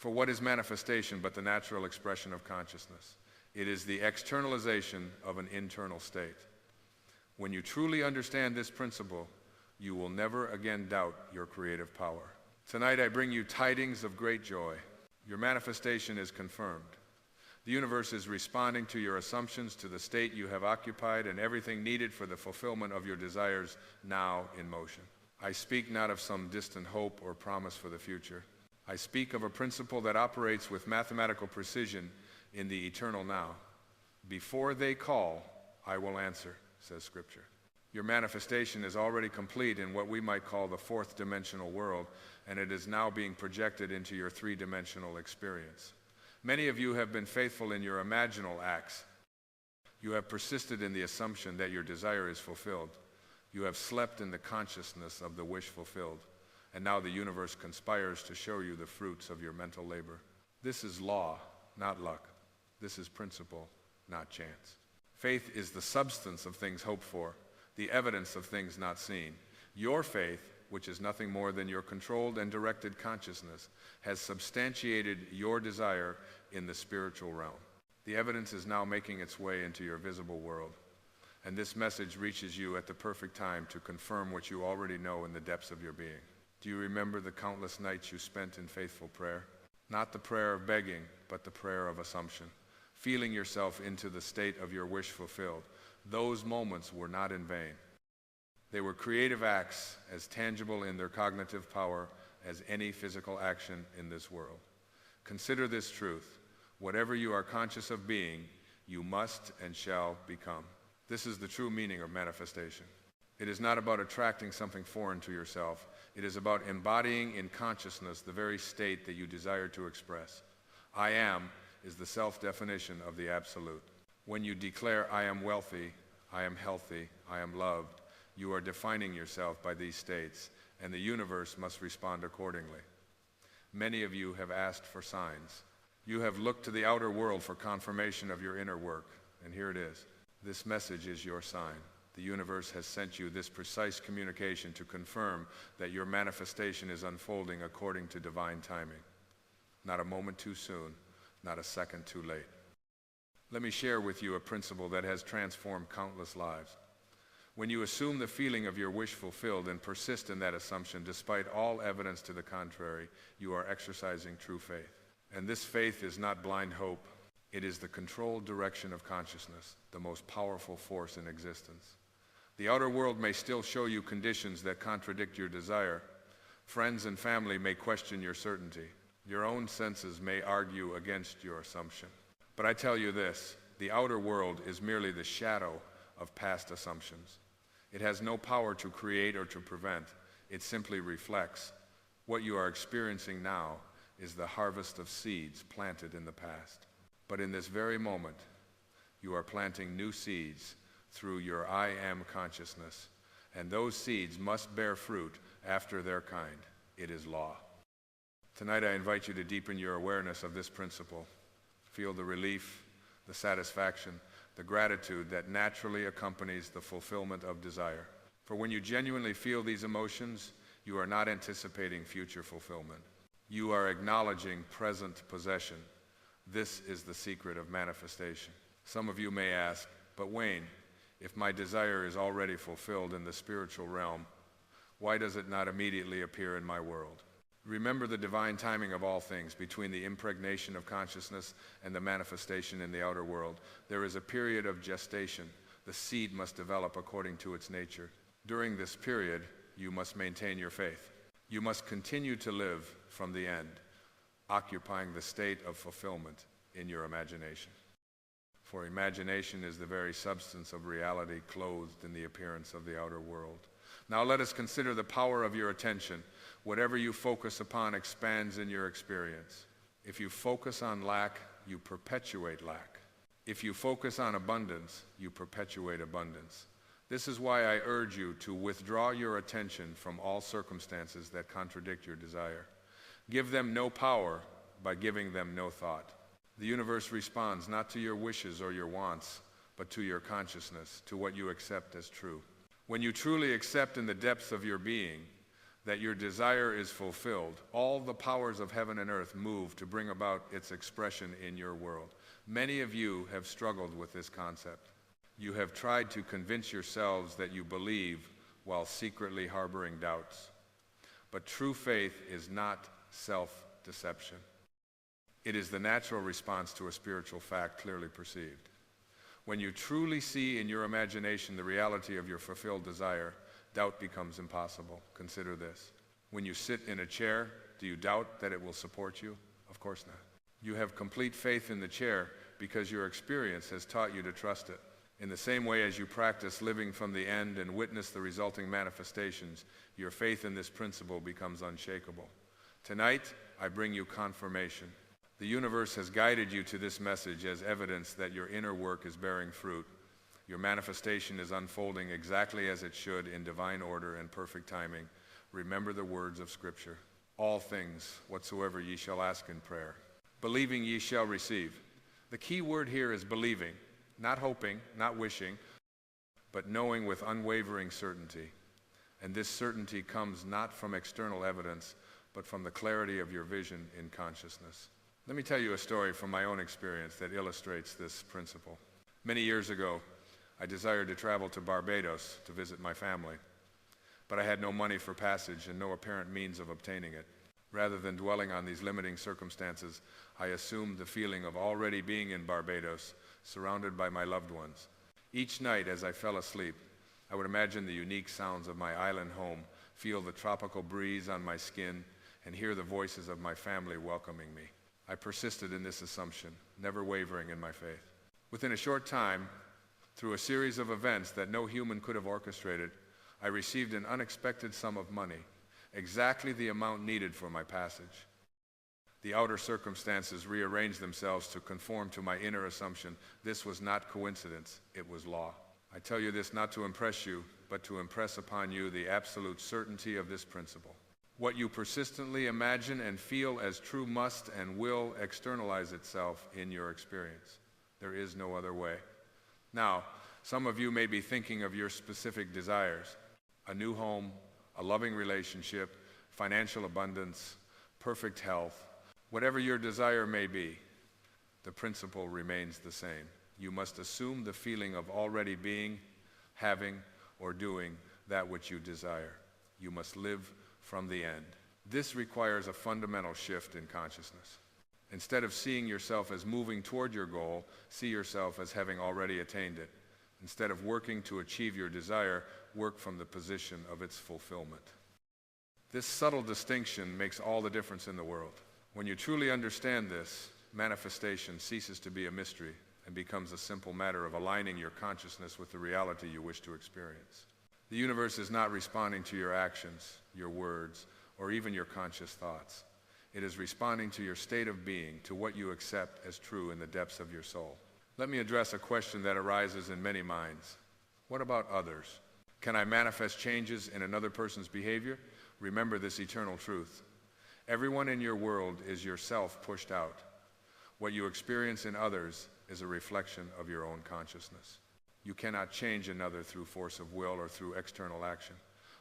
For what is manifestation but the natural expression of consciousness? It is the externalization of an internal state. When you truly understand this principle, you will never again doubt your creative power. Tonight I bring you tidings of great joy. Your manifestation is confirmed. The universe is responding to your assumptions, to the state you have occupied, and everything needed for the fulfillment of your desires now in motion. I speak not of some distant hope or promise for the future. I speak of a principle that operates with mathematical precision in the eternal now. Before they call, I will answer, says Scripture. Your manifestation is already complete in what we might call the fourth dimensional world, and it is now being projected into your three-dimensional experience. Many of you have been faithful in your imaginal acts. You have persisted in the assumption that your desire is fulfilled. You have slept in the consciousness of the wish fulfilled, and now the universe conspires to show you the fruits of your mental labor. This is law, not luck. This is principle, not chance. Faith is the substance of things hoped for, the evidence of things not seen. Your faith, which is nothing more than your controlled and directed consciousness, has substantiated your desire in the spiritual realm. The evidence is now making its way into your visible world, and this message reaches you at the perfect time to confirm what you already know in the depths of your being. Do you remember the countless nights you spent in faithful prayer? Not the prayer of begging, but the prayer of assumption, feeling yourself into the state of your wish fulfilled. Those moments were not in vain. They were creative acts as tangible in their cognitive power as any physical action in this world. Consider this truth. Whatever you are conscious of being, you must and shall become. This is the true meaning of manifestation. It is not about attracting something foreign to yourself. It is about embodying in consciousness the very state that you desire to express. I am is the self-definition of the absolute. When you declare, I am wealthy, I am healthy, I am loved, you are defining yourself by these states, and the universe must respond accordingly. Many of you have asked for signs. You have looked to the outer world for confirmation of your inner work, and here it is. This message is your sign. The universe has sent you this precise communication to confirm that your manifestation is unfolding according to divine timing. Not a moment too soon, not a second too late. Let me share with you a principle that has transformed countless lives. When you assume the feeling of your wish fulfilled and persist in that assumption despite all evidence to the contrary, you are exercising true faith. And this faith is not blind hope. It is the controlled direction of consciousness, the most powerful force in existence. The outer world may still show you conditions that contradict your desire. Friends and family may question your certainty. Your own senses may argue against your assumption. But I tell you this, the outer world is merely the shadow of past assumptions. It has no power to create or to prevent. It simply reflects. What you are experiencing now is the harvest of seeds planted in the past. But in this very moment, you are planting new seeds through your I am consciousness, and those seeds must bear fruit after their kind. It is law. Tonight I invite you to deepen your awareness of this principle. Feel the relief, the satisfaction, the gratitude that naturally accompanies the fulfillment of desire. For when you genuinely feel these emotions, you are not anticipating future fulfillment. You are acknowledging present possession. This is the secret of manifestation. Some of you may ask, but Wayne, if my desire is already fulfilled in the spiritual realm, why does it not immediately appear in my world? Remember the divine timing of all things. Between the impregnation of consciousness and the manifestation in the outer world, there is a period of gestation. The seed must develop according to its nature. During this period, you must maintain your faith. You must continue to live from the end, occupying the state of fulfillment in your imagination. For imagination is the very substance of reality clothed in the appearance of the outer world. Now let us consider the power of your attention. Whatever you focus upon expands in your experience. If you focus on lack, you perpetuate lack. If you focus on abundance, you perpetuate abundance. This is why I urge you to withdraw your attention from all circumstances that contradict your desire. Give them no power by giving them no thought. The universe responds not to your wishes or your wants, but to your consciousness, to what you accept as true. When you truly accept in the depths of your being, that your desire is fulfilled, all the powers of heaven and earth move to bring about its expression in your world. Many of you have struggled with this concept. You have tried to convince yourselves that you believe while secretly harboring doubts. But true faith is not self-deception. It is the natural response to a spiritual fact clearly perceived. When you truly see in your imagination the reality of your fulfilled desire, doubt becomes impossible. Consider this. When you sit in a chair, do you doubt that it will support you? Of course not. You have complete faith in the chair because your experience has taught you to trust it. In the same way as you practice living from the end and witness the resulting manifestations, your faith in this principle becomes unshakable. Tonight, I bring you confirmation. The universe has guided you to this message as evidence that your inner work is bearing fruit. Your manifestation is unfolding exactly as it should in divine order and perfect timing. Remember the words of Scripture. All things whatsoever ye shall ask in prayer, believing ye shall receive. The key word here is believing, not hoping, not wishing, but knowing with unwavering certainty. And this certainty comes not from external evidence, but from the clarity of your vision in consciousness. Let me tell you a story from my own experience that illustrates this principle. Many years ago, I desired to travel to Barbados to visit my family, but I had no money for passage and no apparent means of obtaining it. Rather than dwelling on these limiting circumstances, I assumed the feeling of already being in Barbados, surrounded by my loved ones. Each night as I fell asleep, I would imagine the unique sounds of my island home, feel the tropical breeze on my skin, and hear the voices of my family welcoming me. I persisted in this assumption, never wavering in my faith. Within a short time, through a series of events that no human could have orchestrated, I received an unexpected sum of money, exactly the amount needed for my passage. The outer circumstances rearranged themselves to conform to my inner assumption. This was not coincidence, it was law. I tell you this not to impress you, but to impress upon you the absolute certainty of this principle. What you persistently imagine and feel as true must and will externalize itself in your experience. There is no other way. Now, some of you may be thinking of your specific desires: a new home, a loving relationship, financial abundance, perfect health. Whatever your desire may be, the principle remains the same. You must assume the feeling of already being, having, or doing that which you desire. You must live from the end. This requires a fundamental shift in consciousness. Instead of seeing yourself as moving toward your goal, see yourself as having already attained it. Instead of working to achieve your desire, work from the position of its fulfillment. This subtle distinction makes all the difference in the world. When you truly understand this, manifestation ceases to be a mystery and becomes a simple matter of aligning your consciousness with the reality you wish to experience. The universe is not responding to your actions, your words, or even your conscious thoughts. It is responding to your state of being, to what you accept as true in the depths of your soul. Let me address a question that arises in many minds. What about others? Can I manifest changes in another person's behavior? Remember this eternal truth. Everyone in your world is yourself pushed out. What you experience in others is a reflection of your own consciousness. You cannot change another through force of will or through external action.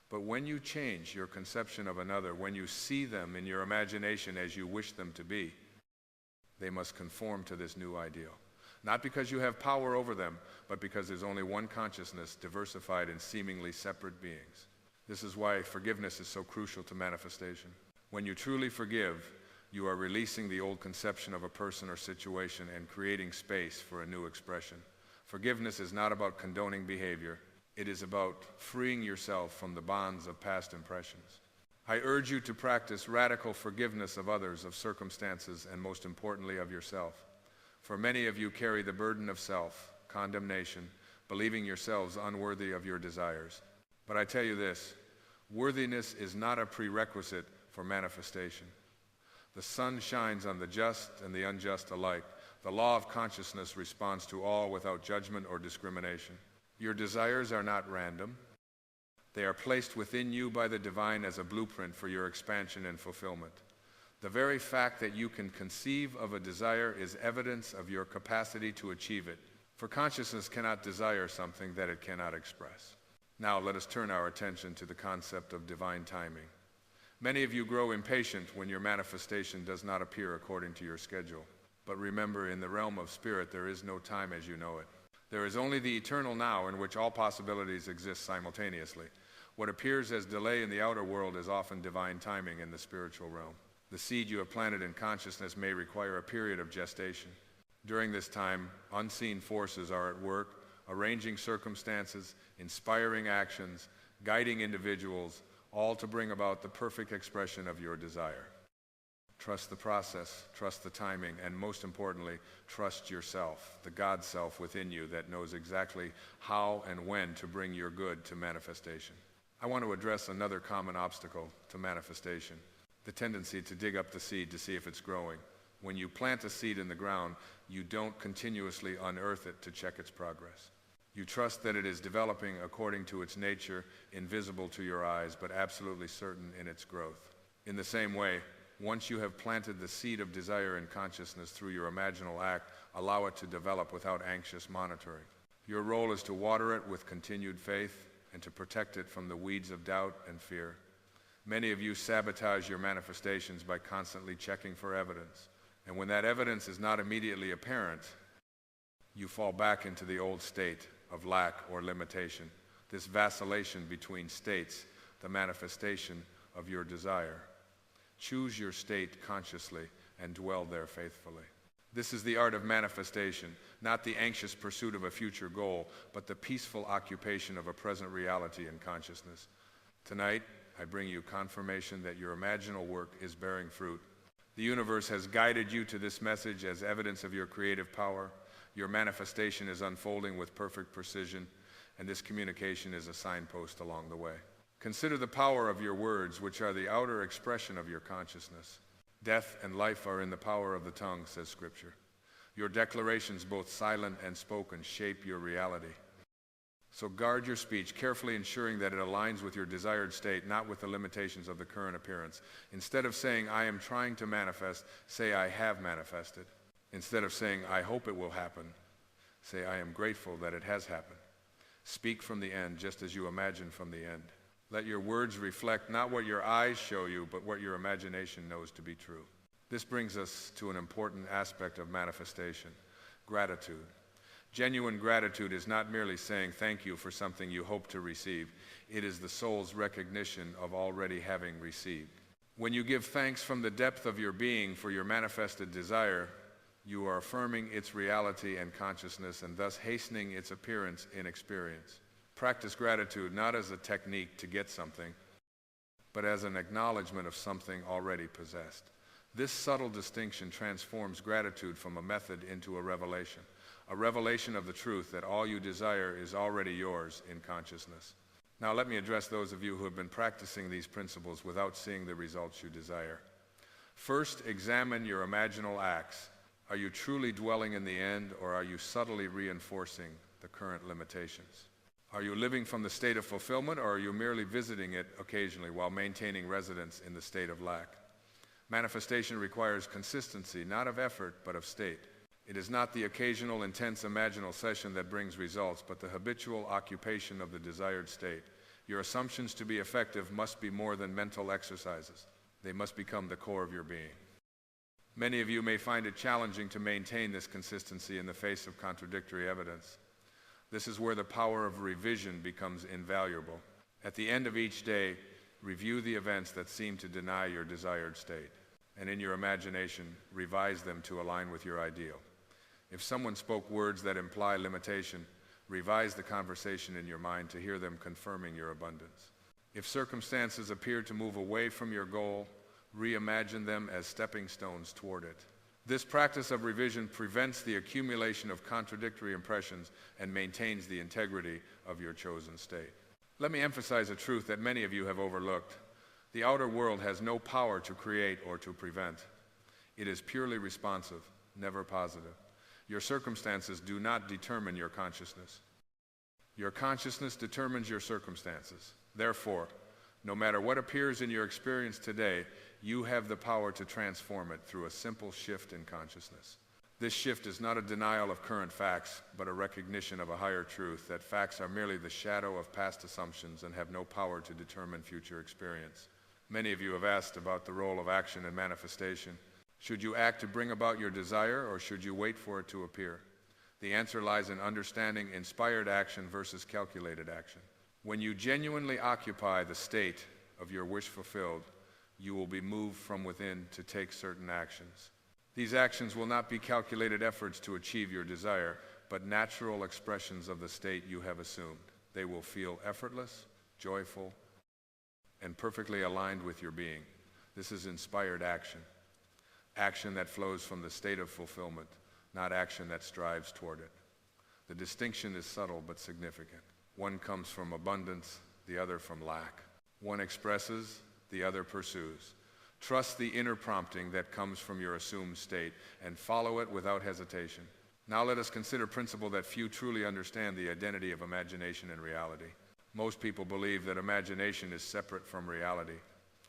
But when you change your conception of another, when you see them in your imagination as you wish them to be, they must conform to this new ideal. Not because you have power over them, but because there's only one consciousness diversified in seemingly separate beings. This is why forgiveness is so crucial to manifestation. When you truly forgive, you are releasing the old conception of a person or situation and creating space for a new expression. Forgiveness is not about condoning behavior. It is about freeing yourself from the bonds of past impressions. I urge you to practice radical forgiveness of others, of circumstances, and most importantly of yourself. For many of you carry the burden of self, condemnation, believing yourselves unworthy of your desires. But I tell you this, worthiness is not a prerequisite for manifestation. The sun shines on the just and the unjust alike. The law of consciousness responds to all without judgment or discrimination. Your desires are not random. They are placed within you by the divine as a blueprint for your expansion and fulfillment. The very fact that you can conceive of a desire is evidence of your capacity to achieve it. For consciousness cannot desire something that it cannot express. Now let us turn our attention to the concept of divine timing. Many of you grow impatient when your manifestation does not appear according to your schedule. But remember, in the realm of spirit, there is no time as you know it. There is only the eternal now in which all possibilities exist simultaneously. What appears as delay in the outer world is often divine timing in the spiritual realm. The seed you have planted in consciousness may require a period of gestation. During this time, unseen forces are at work, arranging circumstances, inspiring actions, guiding individuals, all to bring about the perfect expression of your desire. Trust the process, trust the timing, and most importantly, trust yourself, the God self within you that knows exactly how and when to bring your good to manifestation. I want to address another common obstacle to manifestation, the tendency to dig up the seed to see if it's growing. When you plant a seed in the ground, you don't continuously unearth it to check its progress. You trust that it is developing according to its nature, invisible to your eyes, but absolutely certain in its growth. In the same way, once you have planted the seed of desire in consciousness through your imaginal act, allow it to develop without anxious monitoring. Your role is to water it with continued faith and to protect it from the weeds of doubt and fear. Many of you sabotage your manifestations by constantly checking for evidence. And when that evidence is not immediately apparent, you fall back into the old state of lack or limitation, this vacillation between states, the manifestation of your desire. Choose your state consciously and dwell there faithfully. This is the art of manifestation, not the anxious pursuit of a future goal, but the peaceful occupation of a present reality in consciousness. Tonight, I bring you confirmation that your imaginal work is bearing fruit. The universe has guided you to this message as evidence of your creative power. Your manifestation is unfolding with perfect precision, and this communication is a signpost along the way. Consider the power of your words, which are the outer expression of your consciousness. Death and life are in the power of the tongue, says Scripture. Your declarations, both silent and spoken, shape your reality. So guard your speech, carefully ensuring that it aligns with your desired state, not with the limitations of the current appearance. Instead of saying, I am trying to manifest, say, I have manifested. Instead of saying, I hope it will happen, say, I am grateful that it has happened. Speak from the end, just as you imagine from the end. Let your words reflect not what your eyes show you, but what your imagination knows to be true. This brings us to an important aspect of manifestation, gratitude. Genuine gratitude is not merely saying thank you for something you hope to receive. It is the soul's recognition of already having received. When you give thanks from the depth of your being for your manifested desire, you are affirming its reality and consciousness and thus hastening its appearance in experience. Practice gratitude not as a technique to get something, but as an acknowledgement of something already possessed. This subtle distinction transforms gratitude from a method into a revelation of the truth that all you desire is already yours in consciousness. Now let me address those of you who have been practicing these principles without seeing the results you desire. First, examine your imaginal acts. Are you truly dwelling in the end, or are you subtly reinforcing the current limitations? Are you living from the state of fulfillment, or are you merely visiting it occasionally while maintaining residence in the state of lack? Manifestation requires consistency, not of effort, but of state. It is not the occasional intense imaginal session that brings results, but the habitual occupation of the desired state. Your assumptions to be effective must be more than mental exercises. They must become the core of your being. Many of you may find it challenging to maintain this consistency in the face of contradictory evidence. This is where the power of revision becomes invaluable. At the end of each day, review the events that seem to deny your desired state, and in your imagination, revise them to align with your ideal. If someone spoke words that imply limitation, revise the conversation in your mind to hear them confirming your abundance. If circumstances appear to move away from your goal, reimagine them as stepping stones toward it. This practice of revision prevents the accumulation of contradictory impressions and maintains the integrity of your chosen state. Let me emphasize a truth that many of you have overlooked. The outer world has no power to create or to prevent. It is purely responsive, never positive. Your circumstances do not determine your consciousness. Your consciousness determines your circumstances. Therefore, no matter what appears in your experience today, you have the power to transform it through a simple shift in consciousness. This shift is not a denial of current facts, but a recognition of a higher truth, that facts are merely the shadow of past assumptions and have no power to determine future experience. Many of you have asked about the role of action and manifestation. Should you act to bring about your desire, or should you wait for it to appear? The answer lies in understanding inspired action versus calculated action. When you genuinely occupy the state of your wish fulfilled, you will be moved from within to take certain actions. These actions will not be calculated efforts to achieve your desire, but natural expressions of the state you have assumed. They will feel effortless, joyful, and perfectly aligned with your being. This is inspired action. Action that flows from the state of fulfillment, not action that strives toward it. The distinction is subtle but significant. One comes from abundance, the other from lack. One expresses, the other pursues. Trust the inner prompting that comes from your assumed state and follow it without hesitation. Now let us consider a principle that few truly understand: the identity of imagination and reality. Most people believe that imagination is separate from reality,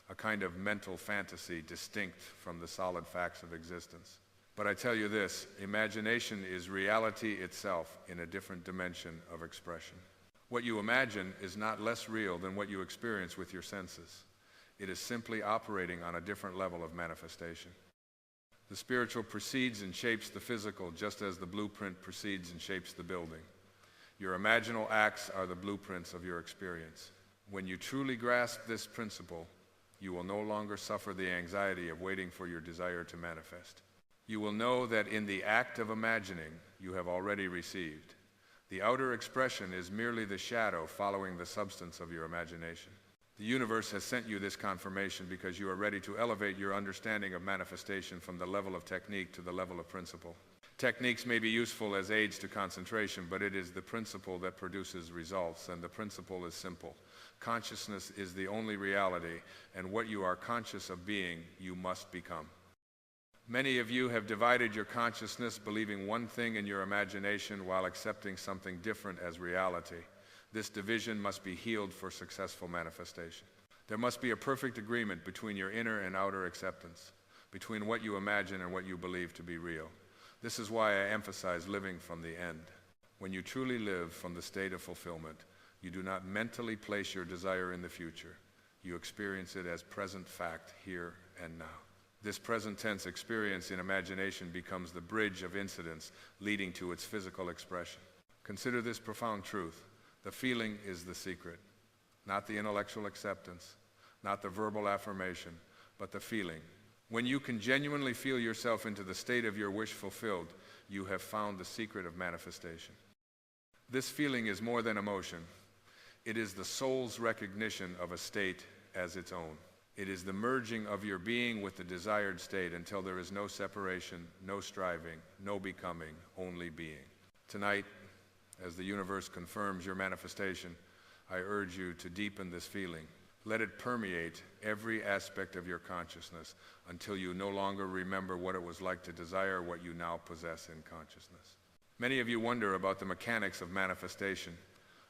a kind of mental fantasy distinct from the solid facts of existence. But I tell you this, imagination is reality itself in a different dimension of expression. What you imagine is not less real than what you experience with your senses. It is simply operating on a different level of manifestation. The spiritual precedes and shapes the physical, just as the blueprint precedes and shapes the building. Your imaginal acts are the blueprints of your experience. When you truly grasp this principle, you will no longer suffer the anxiety of waiting for your desire to manifest. You will know that in the act of imagining, you have already received. The outer expression is merely the shadow following the substance of your imagination. The universe has sent you this confirmation because you are ready to elevate your understanding of manifestation from the level of technique to the level of principle. Techniques may be useful as aids to concentration, but it is the principle that produces results, and the principle is simple. Consciousness is the only reality, and what you are conscious of being, you must become. Many of you have divided your consciousness, believing one thing in your imagination while accepting something different as reality. This division must be healed for successful manifestation. There must be a perfect agreement between your inner and outer acceptance, between what you imagine and what you believe to be real. This is why I emphasize living from the end. When you truly live from the state of fulfillment, you do not mentally place your desire in the future. You experience it as present fact here and now. This present tense experience in imagination becomes the bridge of incidents leading to its physical expression. Consider this profound truth. The feeling is the secret, not the intellectual acceptance, not the verbal affirmation, but the feeling. When you can genuinely feel yourself into the state of your wish fulfilled, you have found the secret of manifestation. This feeling is more than emotion. It is the soul's recognition of a state as its own. It is the merging of your being with the desired state until there is no separation, no striving, no becoming, only being. Tonight, as the universe confirms your manifestation, I urge you to deepen this feeling. Let it permeate every aspect of your consciousness until you no longer remember what it was like to desire what you now possess in consciousness. Many of you wonder about the mechanics of manifestation.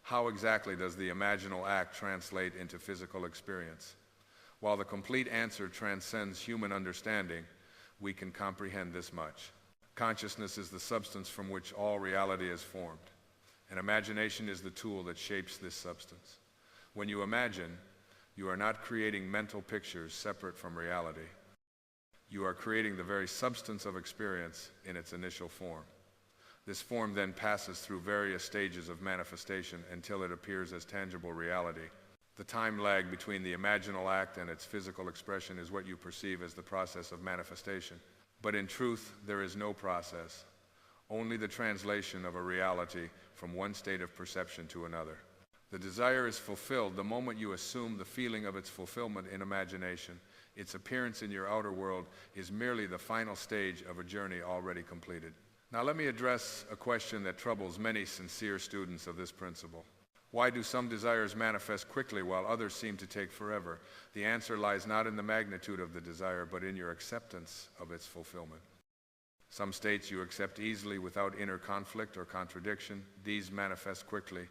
How exactly does the imaginal act translate into physical experience? While the complete answer transcends human understanding, we can comprehend this much. Consciousness is the substance from which all reality is formed, and imagination is the tool that shapes this substance. When you imagine, you are not creating mental pictures separate from reality. You are creating the very substance of experience in its initial form. This form then passes through various stages of manifestation until it appears as tangible reality. The time lag between the imaginal act and its physical expression is what you perceive as the process of manifestation. But in truth, there is no process, only the translation of a reality from one state of perception to another. The desire is fulfilled the moment you assume the feeling of its fulfillment in imagination. Its appearance in your outer world is merely the final stage of a journey already completed. Now let me address a question that troubles many sincere students of this principle. Why do some desires manifest quickly while others seem to take forever? The answer lies not in the magnitude of the desire, but in your acceptance of its fulfillment. Some states you accept easily without inner conflict or contradiction. These manifest quickly.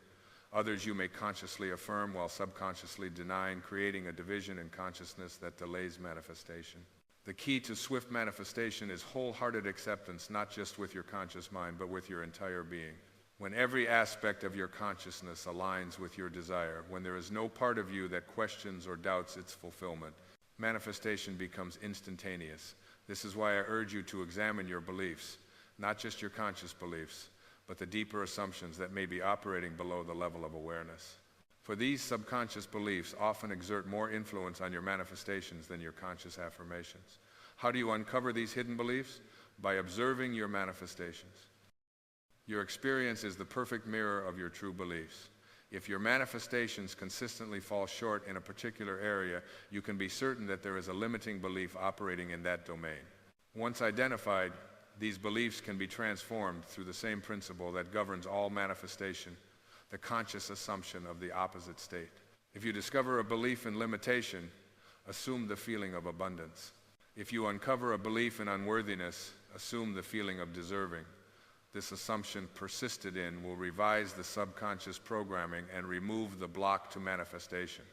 Others you may consciously affirm while subconsciously denying, creating a division in consciousness that delays manifestation. The key to swift manifestation is wholehearted acceptance, not just with your conscious mind, but with your entire being. When every aspect of your consciousness aligns with your desire, when there is no part of you that questions or doubts its fulfillment, manifestation becomes instantaneous. This is why I urge you to examine your beliefs, not just your conscious beliefs, but the deeper assumptions that may be operating below the level of awareness. For these subconscious beliefs often exert more influence on your manifestations than your conscious affirmations. How do you uncover these hidden beliefs? By observing your manifestations. Your experience is the perfect mirror of your true beliefs. If your manifestations consistently fall short in a particular area, you can be certain that there is a limiting belief operating in that domain. Once identified, these beliefs can be transformed through the same principle that governs all manifestation, the conscious assumption of the opposite state. If you discover a belief in limitation, assume the feeling of abundance. If you uncover a belief in unworthiness, assume the feeling of deserving. This assumption persisted in will revise the subconscious programming and remove the block to manifestation.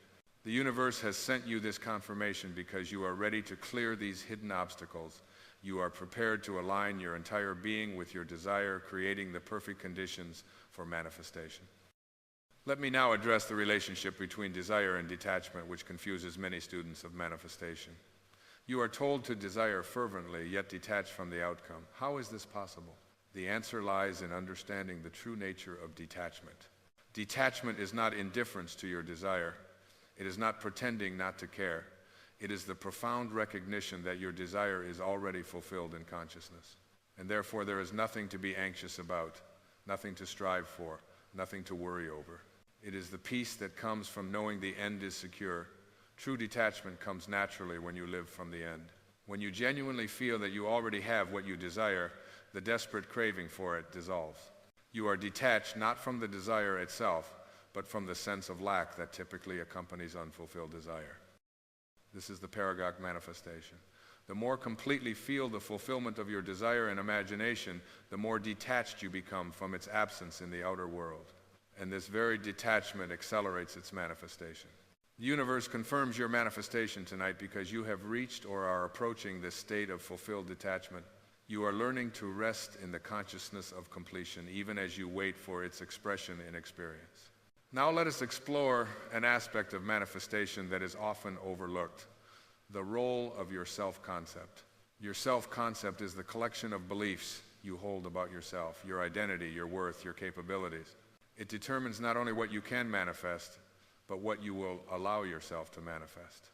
The universe has sent you this confirmation because you are ready to clear these hidden obstacles. You are prepared to align your entire being with your desire, creating the perfect conditions for manifestation. Let me now address the relationship between desire and detachment, which confuses many students of manifestation. You are told to desire fervently, yet detach from the outcome. How is this possible? The answer lies in understanding the true nature of detachment. Detachment is not indifference to your desire. It is not pretending not to care. It is the profound recognition that your desire is already fulfilled in consciousness, and therefore there is nothing to be anxious about, nothing to strive for, nothing to worry over. It is the peace that comes from knowing the end is secure. True detachment comes naturally when you live from the end. When you genuinely feel that you already have what you desire, the desperate craving for it dissolves. You are detached not from the desire itself, but from the sense of lack that typically accompanies unfulfilled desire. This is the paradox manifestation. The more completely feel the fulfillment of your desire and imagination, the more detached you become from its absence in the outer world. And this very detachment accelerates its manifestation. The universe confirms your manifestation tonight because you have reached or are approaching this state of fulfilled detachment. You are learning to rest in the consciousness of completion, even as you wait for its expression in experience. Now let us explore an aspect of manifestation that is often overlooked: the role of your self-concept. Your self-concept is the collection of beliefs you hold about yourself, your identity, your worth, your capabilities. It determines not only what you can manifest, but what you will allow yourself to manifest.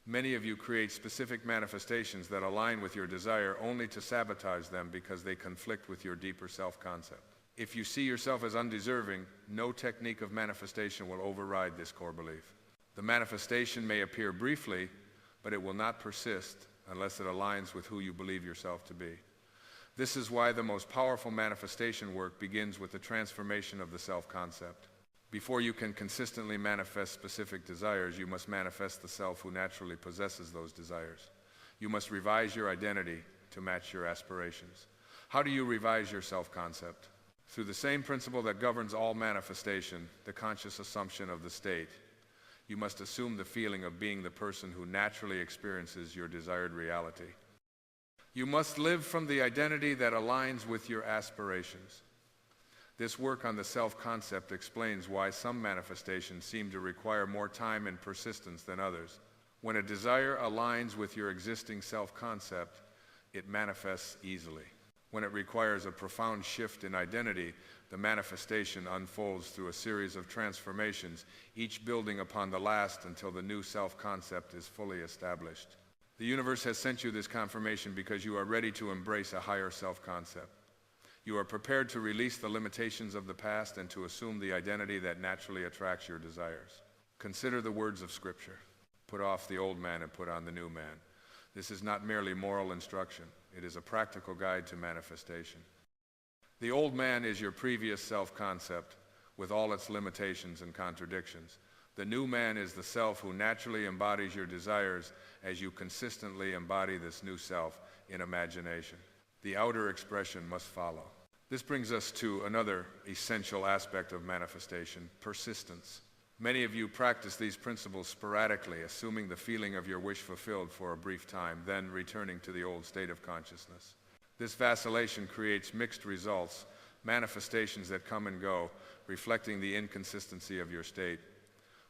Many of you create specific manifestations that align with your desire only to sabotage them because they conflict with your deeper self-concept. If you see yourself as undeserving, no technique of manifestation will override this core belief. The manifestation may appear briefly, but it will not persist unless it aligns with who you believe yourself to be. This is why the most powerful manifestation work begins with the transformation of the self-concept. Before you can consistently manifest specific desires, you must manifest the self who naturally possesses those desires. You must revise your identity to match your aspirations. How do you revise your self-concept? Through the same principle that governs all manifestation, the conscious assumption of the state. You must assume the feeling of being the person who naturally experiences your desired reality. You must live from the identity that aligns with your aspirations. This work on the self-concept explains why some manifestations seem to require more time and persistence than others. When a desire aligns with your existing self-concept, it manifests easily. When it requires a profound shift in identity, the manifestation unfolds through a series of transformations, each building upon the last until the new self-concept is fully established. The universe has sent you this confirmation because you are ready to embrace a higher self-concept. You are prepared to release the limitations of the past and to assume the identity that naturally attracts your desires. Consider the words of Scripture. Put off the old man and put on the new man. This is not merely moral instruction. It is a practical guide to manifestation. The old man is your previous self-concept with all its limitations and contradictions. The new man is the self who naturally embodies your desires as you consistently embody this new self in imagination. The outer expression must follow. This brings us to another essential aspect of manifestation: persistence. Many of you practice these principles sporadically, assuming the feeling of your wish fulfilled for a brief time, then returning to the old state of consciousness. This vacillation creates mixed results, manifestations that come and go, reflecting the inconsistency of your state.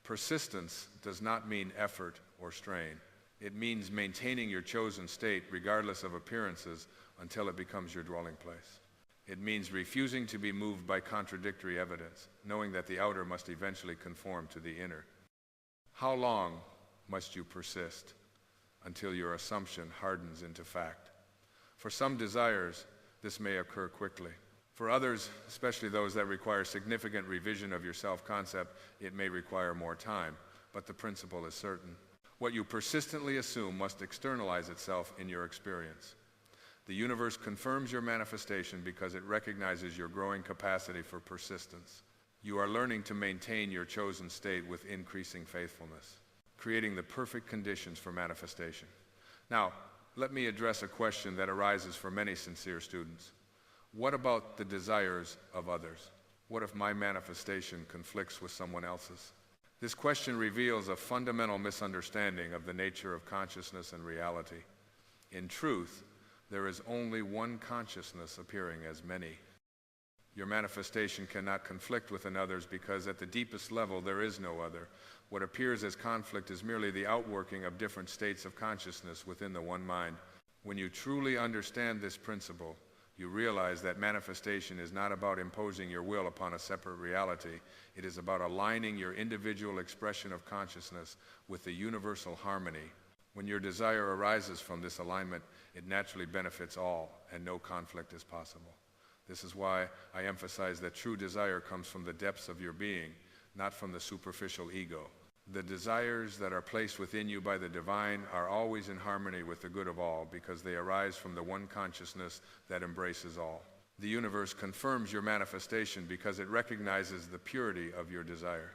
Persistence does not mean effort or strain. It means maintaining your chosen state regardless of appearances until it becomes your dwelling place. It means refusing to be moved by contradictory evidence, knowing that the outer must eventually conform to the inner. How long must you persist until your assumption hardens into fact? For some desires, this may occur quickly. For others, especially those that require significant revision of your self-concept, it may require more time, but the principle is certain. What you persistently assume must externalize itself in your experience. The universe confirms your manifestation because it recognizes your growing capacity for persistence. You are learning to maintain your chosen state with increasing faithfulness, creating the perfect conditions for manifestation. Now, let me address a question that arises for many sincere students. What about the desires of others? What if my manifestation conflicts with someone else's? This question reveals a fundamental misunderstanding of the nature of consciousness and reality. In truth, there is only one consciousness appearing as many. Your manifestation cannot conflict with another's because at the deepest level there is no other. What appears as conflict is merely the outworking of different states of consciousness within the one mind. When you truly understand this principle, you realize that manifestation is not about imposing your will upon a separate reality. It is about aligning your individual expression of consciousness with the universal harmony. When your desire arises from this alignment, it naturally benefits all, and no conflict is possible. This is why I emphasize that true desire comes from the depths of your being, not from the superficial ego. The desires that are placed within you by the divine are always in harmony with the good of all because they arise from the one consciousness that embraces all. The universe confirms your manifestation because it recognizes the purity of your desire.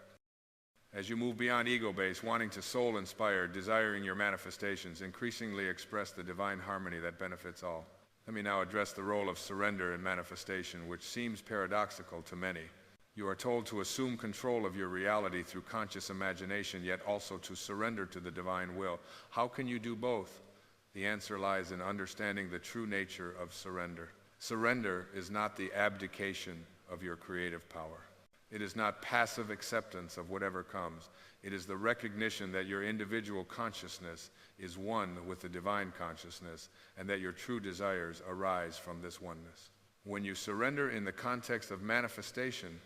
As you move beyond ego-based, wanting to soul-inspire, desiring your manifestations, increasingly express the divine harmony that benefits all. Let me now address the role of surrender in manifestation, which seems paradoxical to many. You are told to assume control of your reality through conscious imagination, yet also to surrender to the divine will. How can you do both? The answer lies in understanding the true nature of surrender. Surrender is not the abdication of your creative power. It is not passive acceptance of whatever comes. It is the recognition that your individual consciousness is one with the divine consciousness, and that your true desires arise from this oneness. When you surrender in the context of manifestation,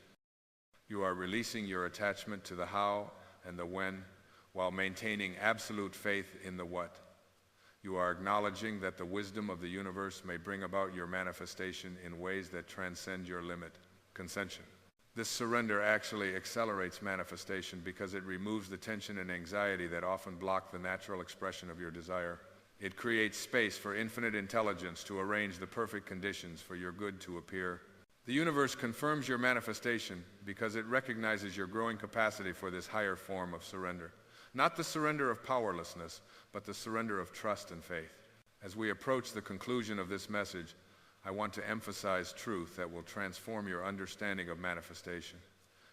you are releasing your attachment to the how and the when, while maintaining absolute faith in the what. You are acknowledging that the wisdom of the universe may bring about your manifestation in ways that transcend your limit. Conscension. This surrender actually accelerates manifestation because it removes the tension and anxiety that often block the natural expression of your desire. It creates space for infinite intelligence to arrange the perfect conditions for your good to appear. The universe confirms your manifestation because it recognizes your growing capacity for this higher form of surrender. Not the surrender of powerlessness, but the surrender of trust and faith. As we approach the conclusion of this message, I want to emphasize truth that will transform your understanding of manifestation.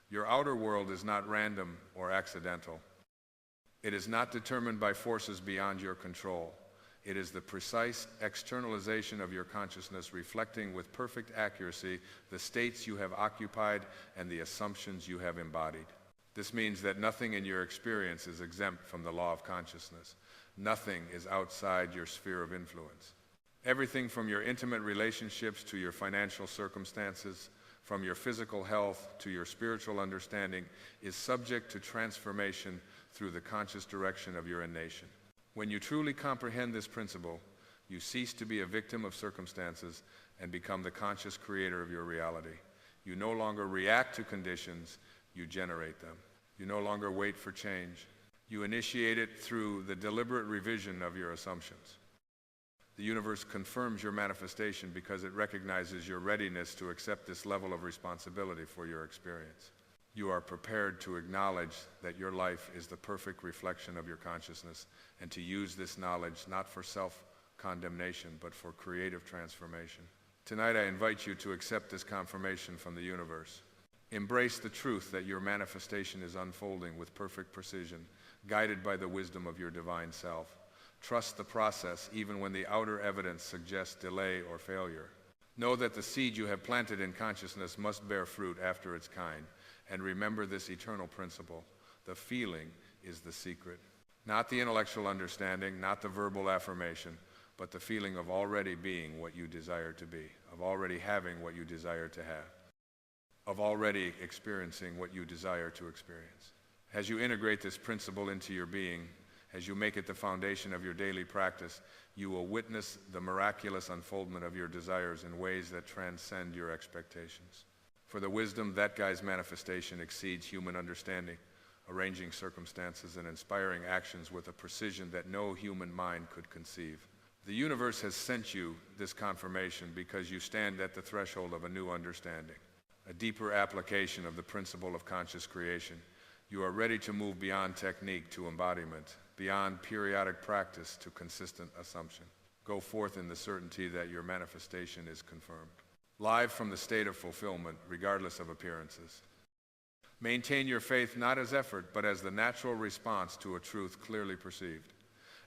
Your outer world is not random or accidental. It is not determined by forces beyond your control. It is the precise externalization of your consciousness reflecting with perfect accuracy the states you have occupied and the assumptions you have embodied. This means that nothing in your experience is exempt from the law of consciousness. Nothing is outside your sphere of influence. Everything from your intimate relationships to your financial circumstances, from your physical health to your spiritual understanding, is subject to transformation through the conscious direction of your emanation. When you truly comprehend this principle, you cease to be a victim of circumstances and become the conscious creator of your reality. You no longer react to conditions, you generate them. You no longer wait for change. You initiate it through the deliberate revision of your assumptions. The universe confirms your manifestation because it recognizes your readiness to accept this level of responsibility for your experience. You are prepared to acknowledge that your life is the perfect reflection of your consciousness and to use this knowledge not for self-condemnation but for creative transformation. Tonight I invite you to accept this confirmation from the universe. Embrace the truth that your manifestation is unfolding with perfect precision, guided by the wisdom of your divine self. Trust the process even when the outer evidence suggests delay or failure. Know that the seed you have planted in consciousness must bear fruit after its kind. And remember this eternal principle: the feeling is the secret. Not the intellectual understanding, not the verbal affirmation, but the feeling of already being what you desire to be, of already having what you desire to have, of already experiencing what you desire to experience. As you integrate this principle into your being, as you make it the foundation of your daily practice, you will witness the miraculous unfoldment of your desires in ways that transcend your expectations. For the wisdom that guides manifestation exceeds human understanding, arranging circumstances and inspiring actions with a precision that no human mind could conceive. The universe has sent you this confirmation because you stand at the threshold of a new understanding, a deeper application of the principle of conscious creation. You are ready to move beyond technique to embodiment, beyond periodic practice to consistent assumption. Go forth in the certainty that your manifestation is confirmed. Live from the state of fulfillment, regardless of appearances. Maintain your faith not as effort, but as the natural response to a truth clearly perceived.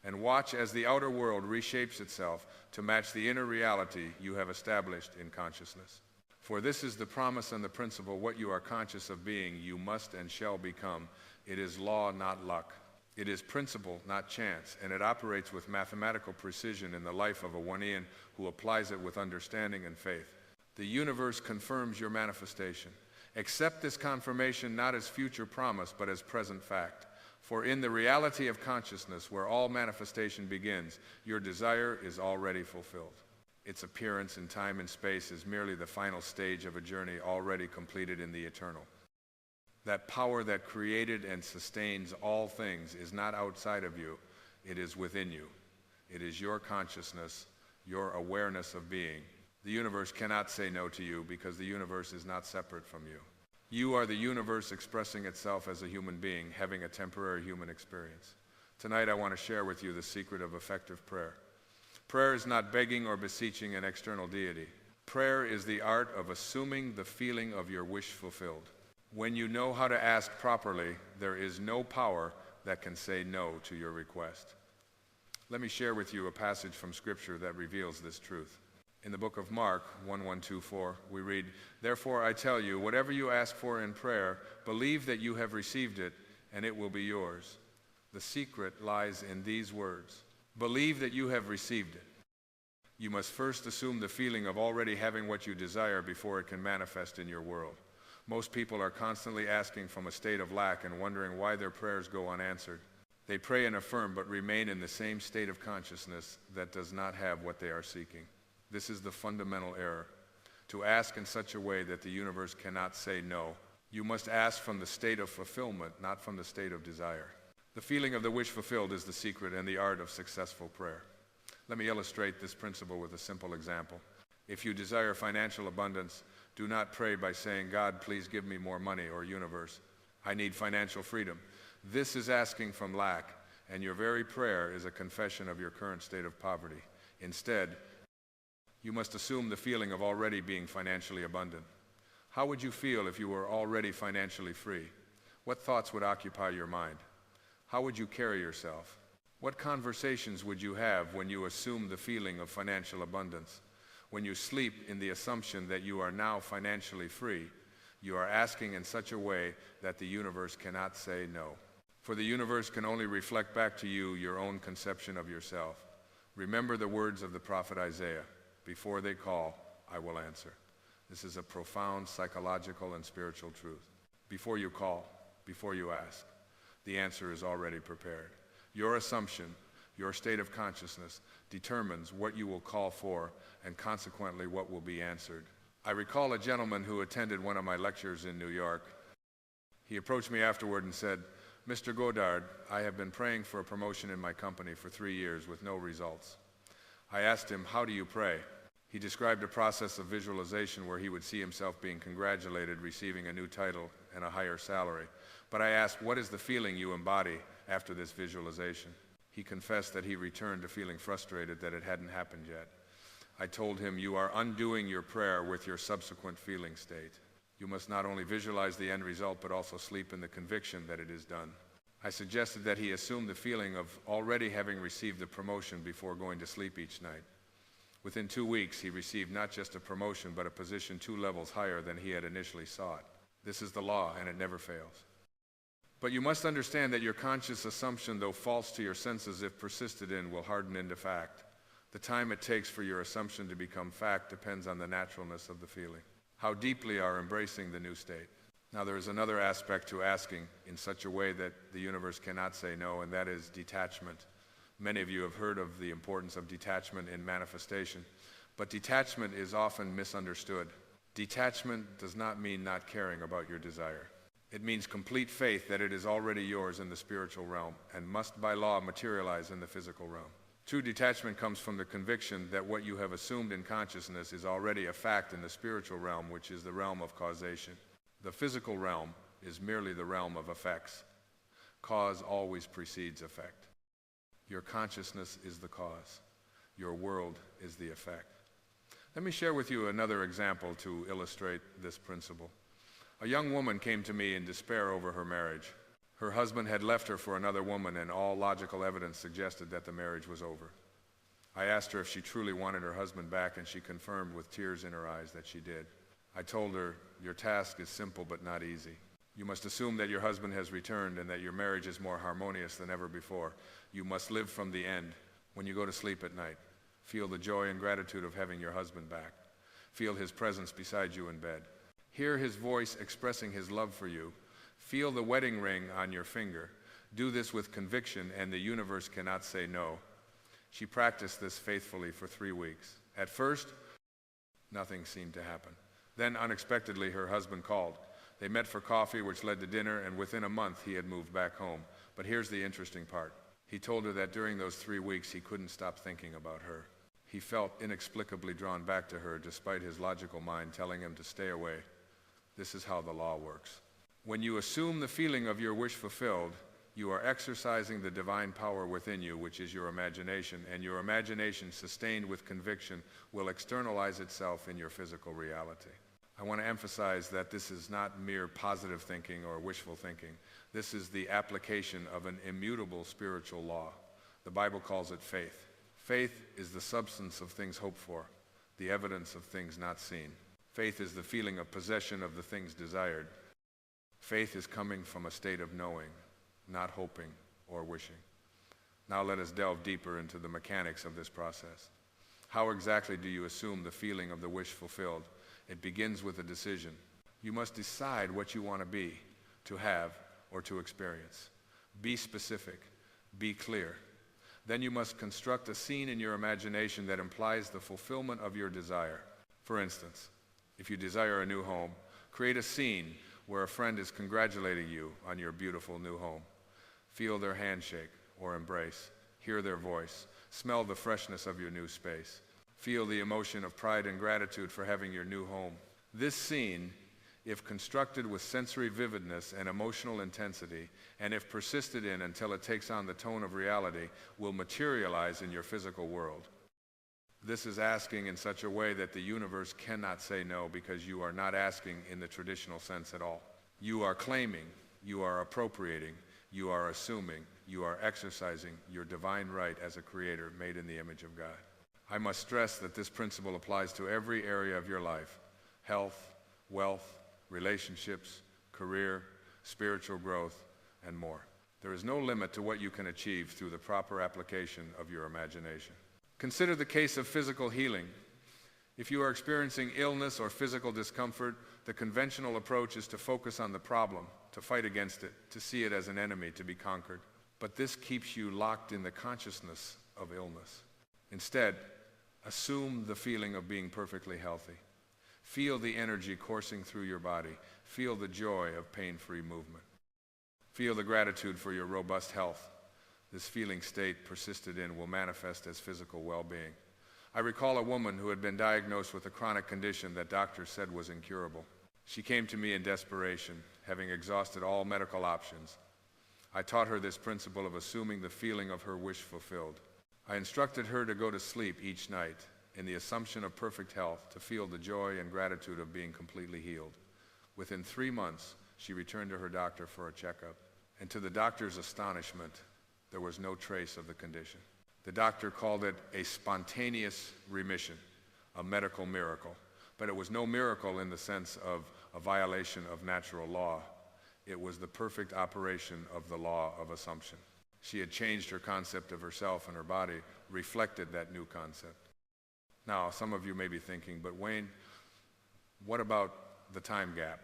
And watch as the outer world reshapes itself to match the inner reality you have established in consciousness. For this is the promise and the principle: what you are conscious of being, you must and shall become. It is law, not luck. It is principle, not chance, and it operates with mathematical precision in the life of a Oneian who applies it with understanding and faith. The universe confirms your manifestation. Accept this confirmation not as future promise, but as present fact. For in the reality of consciousness, where all manifestation begins, your desire is already fulfilled. Its appearance in time and space is merely the final stage of a journey already completed in the eternal. That power that created and sustains all things is not outside of you, it is within you. It is your consciousness, your awareness of being. The universe cannot say no to you because the universe is not separate from you. You are the universe expressing itself as a human being, having a temporary human experience. Tonight I want to share with you the secret of effective prayer. Prayer is not begging or beseeching an external deity. Prayer is the art of assuming the feeling of your wish fulfilled. When you know how to ask properly, there is no power that can say no to your request. Let me share with you a passage from Scripture that reveals this truth. In the book of Mark 1124, we read, "Therefore I tell you, whatever you ask for in prayer, believe that you have received it, and it will be yours." The secret lies in these words. Believe that you have received it. You must first assume the feeling of already having what you desire before it can manifest in your world. Most people are constantly asking from a state of lack and wondering why their prayers go unanswered. They pray and affirm, but remain in the same state of consciousness that does not have what they are seeking. This is the fundamental error. To ask in such a way that the universe cannot say no. You must ask from the state of fulfillment, not from the state of desire. The feeling of the wish fulfilled is the secret and the art of successful prayer. Let me illustrate this principle with a simple example. If you desire financial abundance, do not pray by saying, "God, please give me more money," or "Universe, I need financial freedom." This is asking from lack, and your very prayer is a confession of your current state of poverty. Instead, you must assume the feeling of already being financially abundant. How would you feel if you were already financially free? What thoughts would occupy your mind? How would you carry yourself? What conversations would you have when you assume the feeling of financial abundance? When you sleep in the assumption that you are now financially free, you are asking in such a way that the universe cannot say no. For the universe can only reflect back to you your own conception of yourself. Remember the words of the prophet Isaiah, "Before they call, I will answer." This is a profound psychological and spiritual truth. Before you call, before you ask, the answer is already prepared. Your assumption, your state of consciousness, determines what you will call for and consequently what will be answered. I recall a gentleman who attended one of my lectures in New York. He approached me afterward and said, "Mr. Godard, I have been praying for a promotion in my company for 3 years with no results." I asked him, "How do you pray?" He described a process of visualization where he would see himself being congratulated, receiving a new title and a higher salary. But I asked, "What is the feeling you embody after this visualization?" He confessed that he returned to feeling frustrated that it hadn't happened yet. I told him, "You are undoing your prayer with your subsequent feeling state. You must not only visualize the end result, but also sleep in the conviction that it is done." I suggested that he assume the feeling of already having received the promotion before going to sleep each night. Within 2 weeks, he received not just a promotion, but a position 2 levels higher than he had initially sought. This is the law, and it never fails. But you must understand that your conscious assumption, though false to your senses if persisted in, will harden into fact. The time it takes for your assumption to become fact depends on the naturalness of the feeling. How deeply are embracing the new state. Now there is another aspect to asking in such a way that the universe cannot say no, and that is detachment. Many of you have heard of the importance of detachment in manifestation, but detachment is often misunderstood. Detachment does not mean not caring about your desire. It means complete faith that it is already yours in the spiritual realm and must by law materialize in the physical realm. True detachment comes from the conviction that what you have assumed in consciousness is already a fact in the spiritual realm, which is the realm of causation. The physical realm is merely the realm of effects. Cause always precedes effect. Your consciousness is the cause. Your world is the effect. Let me share with you another example to illustrate this principle. A young woman came to me in despair over her marriage. Her husband had left her for another woman, and all logical evidence suggested that the marriage was over. I asked her if she truly wanted her husband back, and she confirmed with tears in her eyes that she did. I told her, "Your task is simple but not easy. You must assume that your husband has returned and that your marriage is more harmonious than ever before. You must live from the end. When you go to sleep at night, feel the joy and gratitude of having your husband back. Feel his presence beside you in bed. Hear his voice expressing his love for you. Feel the wedding ring on your finger. Do this with conviction, and the universe cannot say no." She practiced this faithfully for 3 weeks. At first, nothing seemed to happen. Then, unexpectedly, her husband called. They met for coffee, which led to dinner, and within a month, he had moved back home. But here's the interesting part. He told her that during those 3 weeks, he couldn't stop thinking about her. He felt inexplicably drawn back to her, despite his logical mind telling him to stay away. This is how the law works. When you assume the feeling of your wish fulfilled, you are exercising the divine power within you, which is your imagination, and your imagination, sustained with conviction, will externalize itself in your physical reality. I want to emphasize that this is not mere positive thinking or wishful thinking. This is the application of an immutable spiritual law. The Bible calls it faith. Faith is the substance of things hoped for, the evidence of things not seen. Faith is the feeling of possession of the things desired. Faith is coming from a state of knowing, not hoping or wishing. Now let us delve deeper into the mechanics of this process. How exactly do you assume the feeling of the wish fulfilled? It begins with a decision. You must decide what you want to be, to have, or to experience. Be specific. Be clear. Then you must construct a scene in your imagination that implies the fulfillment of your desire. For instance, if you desire a new home, create a scene where a friend is congratulating you on your beautiful new home. Feel their handshake or embrace. Hear their voice. Smell the freshness of your new space. Feel the emotion of pride and gratitude for having your new home. This scene, if constructed with sensory vividness and emotional intensity, and if persisted in until it takes on the tone of reality, will materialize in your physical world. This is asking in such a way that the universe cannot say no, because you are not asking in the traditional sense at all. You are claiming, you are appropriating, you are assuming, you are exercising your divine right as a creator made in the image of God. I must stress that this principle applies to every area of your life: health, wealth, relationships, career, spiritual growth, and more. There is no limit to what you can achieve through the proper application of your imagination. Consider the case of physical healing. If you are experiencing illness or physical discomfort, the conventional approach is to focus on the problem, to fight against it, to see it as an enemy to be conquered. But this keeps you locked in the consciousness of illness. Instead, assume the feeling of being perfectly healthy. Feel the energy coursing through your body. Feel the joy of pain-free movement. Feel the gratitude for your robust health. This feeling state persisted in will manifest as physical well-being. I recall a woman who had been diagnosed with a chronic condition that doctors said was incurable. She came to me in desperation, having exhausted all medical options. I taught her this principle of assuming the feeling of her wish fulfilled. I instructed her to go to sleep each night in the assumption of perfect health, to feel the joy and gratitude of being completely healed. Within 3 months, she returned to her doctor for a checkup, and to the doctor's astonishment, there was no trace of the condition. The doctor called it a spontaneous remission, a medical miracle, but it was no miracle in the sense of a violation of natural law. It was the perfect operation of the law of assumption. She had changed her concept of herself, and her body reflected that new concept. Now, some of you may be thinking, but Wayne, what about the time gap?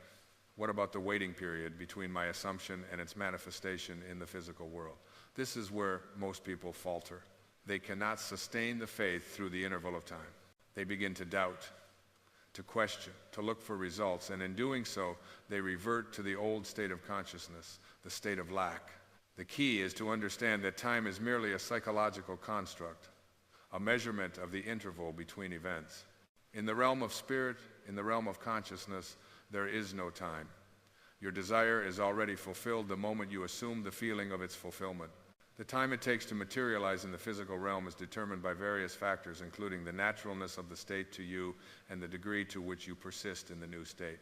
What about the waiting period between my assumption and its manifestation in the physical world? This is where most people falter. They cannot sustain the faith through the interval of time. They begin to doubt, to question, to look for results, and in doing so, they revert to the old state of consciousness, the state of lack. The key is to understand that time is merely a psychological construct, a measurement of the interval between events. In the realm of spirit, in the realm of consciousness, there is no time. Your desire is already fulfilled the moment you assume the feeling of its fulfillment. The time it takes to materialize in the physical realm is determined by various factors, including the naturalness of the state to you and the degree to which you persist in the new state.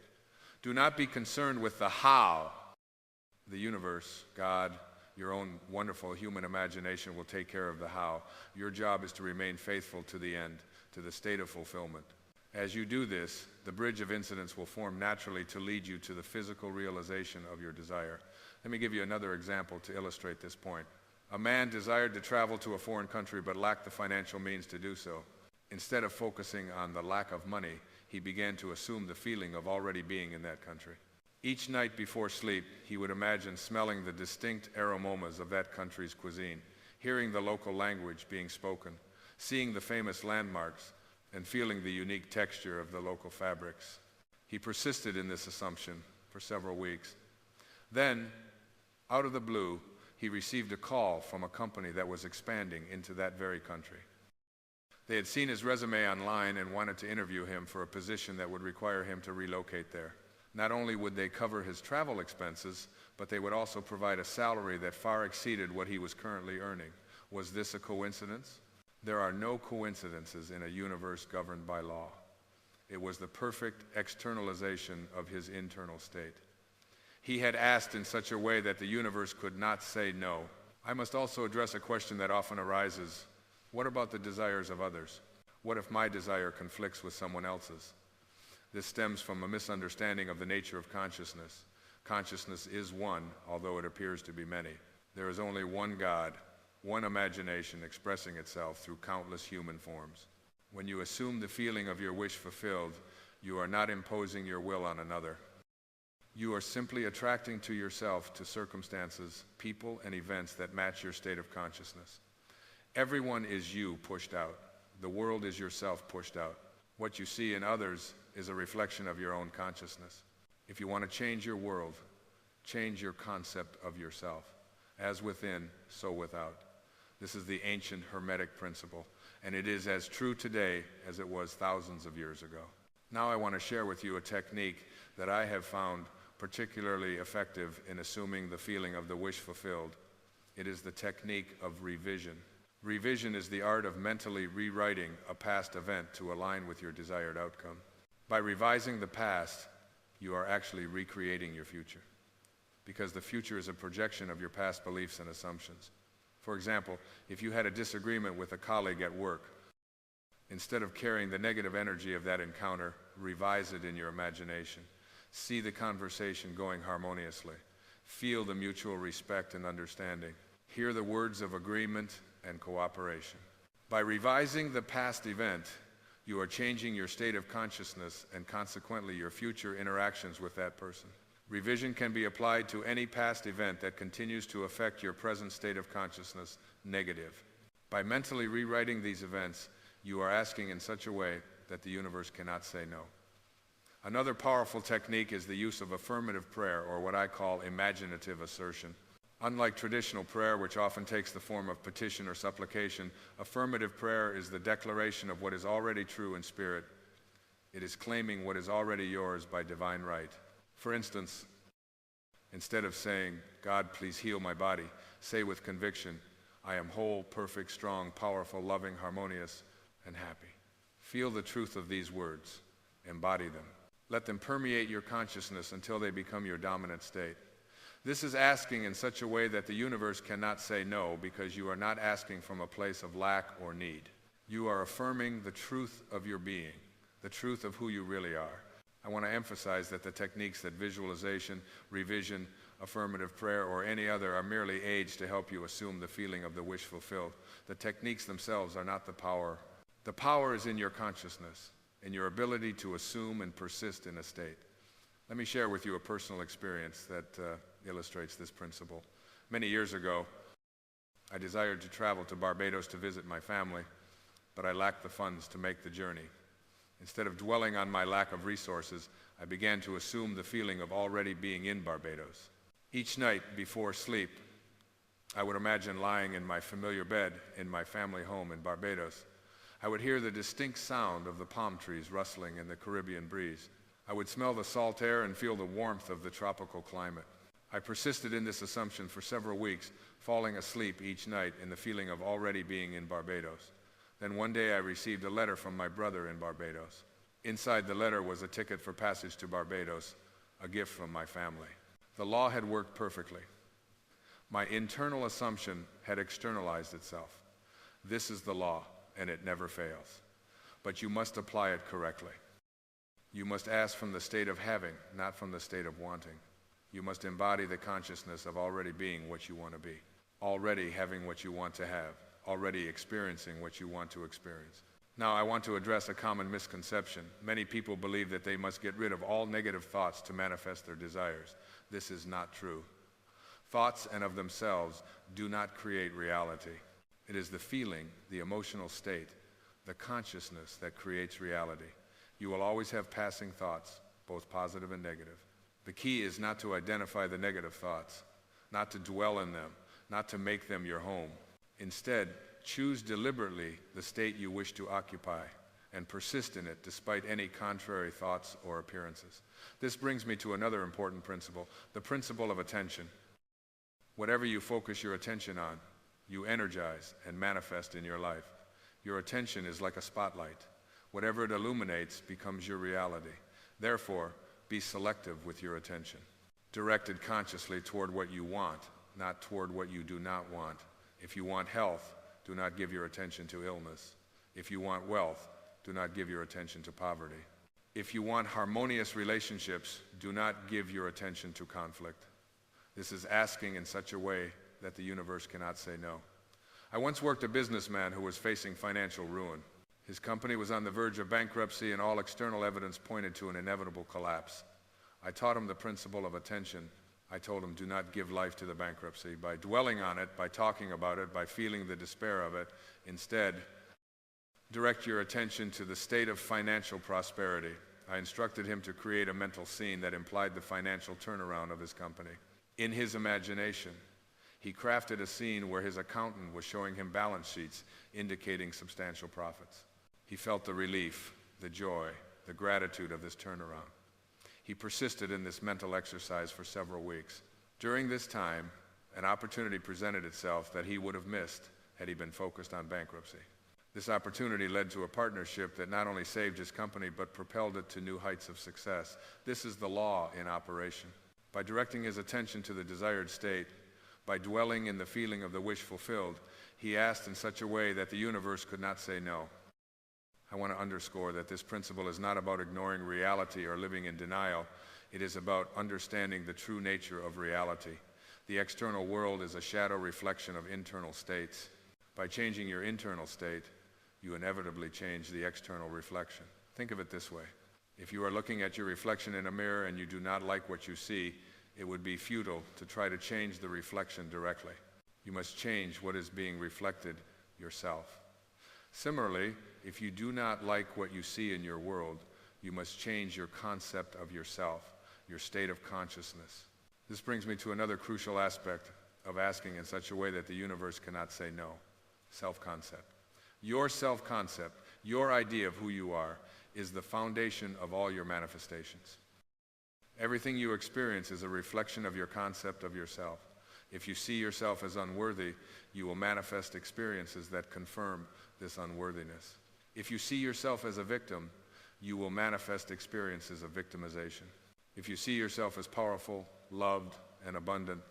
Do not be concerned with the how. The universe, God, your own wonderful human imagination will take care of the how. Your job is to remain faithful to the end, to the state of fulfillment. As you do this, the bridge of incidents will form naturally to lead you to the physical realization of your desire. Let me give you another example to illustrate this point. A man desired to travel to a foreign country but lacked the financial means to do so. Instead of focusing on the lack of money, he began to assume the feeling of already being in that country. Each night before sleep, he would imagine smelling the distinct aromas of that country's cuisine, hearing the local language being spoken, seeing the famous landmarks, and feeling the unique texture of the local fabrics. He persisted in this assumption for several weeks. Then, out of the blue, he received a call from a company that was expanding into that very country. They had seen his resume online and wanted to interview him for a position that would require him to relocate there. Not only would they cover his travel expenses, but they would also provide a salary that far exceeded what he was currently earning. Was this a coincidence? There are no coincidences in a universe governed by law. It was the perfect externalization of his internal state. He had asked in such a way that the universe could not say no. I must also address a question that often arises. What about the desires of others? What if my desire conflicts with someone else's? This stems from a misunderstanding of the nature of consciousness. Consciousness is one, although it appears to be many. There is only one God, one imagination expressing itself through countless human forms. When you assume the feeling of your wish fulfilled, you are not imposing your will on another. You are simply attracting to yourself to circumstances, people, and events that match your state of consciousness. Everyone is you pushed out. The world is yourself pushed out. What you see in others is a reflection of your own consciousness. If you want to change your world, change your concept of yourself. As within, so without. This is the ancient Hermetic principle, and it is as true today as it was thousands of years ago. Now I want to share with you a technique that I have found particularly effective in assuming the feeling of the wish fulfilled. It is the technique of revision. Revision is the art of mentally rewriting a past event to align with your desired outcome. By revising the past, you are actually recreating your future, because the future is a projection of your past beliefs and assumptions. For example, if you had a disagreement with a colleague at work, instead of carrying the negative energy of that encounter, revise it in your imagination. See the conversation going harmoniously. Feel the mutual respect and understanding. Hear the words of agreement and cooperation. By revising the past event, you are changing your state of consciousness and consequently your future interactions with that person. Revision can be applied to any past event that continues to affect your present state of consciousness negative. By mentally rewriting these events, you are asking in such a way that the universe cannot say no. Another powerful technique is the use of affirmative prayer, or what I call imaginative assertion. Unlike traditional prayer, which often takes the form of petition or supplication, affirmative prayer is the declaration of what is already true in spirit. It is claiming what is already yours by divine right. For instance, instead of saying, "God, please heal my body," say with conviction, "I am whole, perfect, strong, powerful, loving, harmonious, and happy." Feel the truth of these words. Embody them. Let them permeate your consciousness until they become your dominant state. This is asking in such a way that the universe cannot say no, because you are not asking from a place of lack or need. You are affirming the truth of your being, the truth of who you really are. I want to emphasize that the techniques that visualization, revision, affirmative prayer, or any other are merely aids to help you assume the feeling of the wish fulfilled. The techniques themselves are not the power. The power is in your consciousness, in your ability to assume and persist in a state. Let me share with you a personal experience that illustrates this principle. Many years ago, I desired to travel to Barbados to visit my family, but I lacked the funds to make the journey. Instead of dwelling on my lack of resources, I began to assume the feeling of already being in Barbados. Each night before sleep, I would imagine lying in my familiar bed in my family home in Barbados. I would hear the distinct sound of the palm trees rustling in the Caribbean breeze. I would smell the salt air and feel the warmth of the tropical climate. I persisted in this assumption for several weeks, falling asleep each night in the feeling of already being in Barbados. Then one day I received a letter from my brother in Barbados. Inside the letter was a ticket for passage to Barbados, a gift from my family. The law had worked perfectly. My internal assumption had externalized itself. This is the law, and it never fails. But you must apply it correctly. You must ask from the state of having, not from the state of wanting. You must embody the consciousness of already being what you want to be, already having what you want to have, already experiencing what you want to experience. Now, I want to address a common misconception. Many people believe that they must get rid of all negative thoughts to manifest their desires. This is not true. Thoughts and of themselves do not create reality. It is the feeling, the emotional state, the consciousness that creates reality. You will always have passing thoughts, both positive and negative. The key is not to identify the negative thoughts, not to dwell in them, not to make them your home. Instead, choose deliberately the state you wish to occupy and persist in it despite any contrary thoughts or appearances. This brings me to another important principle, the principle of attention. Whatever you focus your attention on, you energize and manifest in your life. Your attention is like a spotlight. Whatever it illuminates becomes your reality. Therefore, be selective with your attention. Direct it consciously toward what you want, not toward what you do not want. If you want health, do not give your attention to illness. If you want wealth, do not give your attention to poverty. If you want harmonious relationships, do not give your attention to conflict. This is asking in such a way that the universe cannot say no. I once worked a businessman who was facing financial ruin. His company was on the verge of bankruptcy, and all external evidence pointed to an inevitable collapse. I taught him the principle of attention. I told him, do not give life to the bankruptcy by dwelling on it, by talking about it, by feeling the despair of it. Instead, direct your attention to the state of financial prosperity. I instructed him to create a mental scene that implied the financial turnaround of his company. In his imagination, he crafted a scene where his accountant was showing him balance sheets indicating substantial profits. He felt the relief, the joy, the gratitude of this turnaround. He persisted in this mental exercise for several weeks. During this time, an opportunity presented itself that he would have missed had he been focused on bankruptcy. This opportunity led to a partnership that not only saved his company but propelled it to new heights of success. This is the law in operation. By directing his attention to the desired state, by dwelling in the feeling of the wish fulfilled, he asked in such a way that the universe could not say no. I want to underscore that this principle is not about ignoring reality or living in denial. It is about understanding the true nature of reality. The external world is a shadow reflection of internal states. By changing your internal state, you inevitably change the external reflection. Think of it this way. If you are looking at your reflection in a mirror and you do not like what you see, it would be futile to try to change the reflection directly. You must change what is being reflected yourself. Similarly, if you do not like what you see in your world, you must change your concept of yourself, your state of consciousness. This brings me to another crucial aspect of asking in such a way that the universe cannot say no, self-concept. Your self-concept, your idea of who you are, is the foundation of all your manifestations. Everything you experience is a reflection of your concept of yourself. If you see yourself as unworthy, you will manifest experiences that confirm this unworthiness. If you see yourself as a victim, you will manifest experiences of victimization. If you see yourself as powerful, loved, and abundant,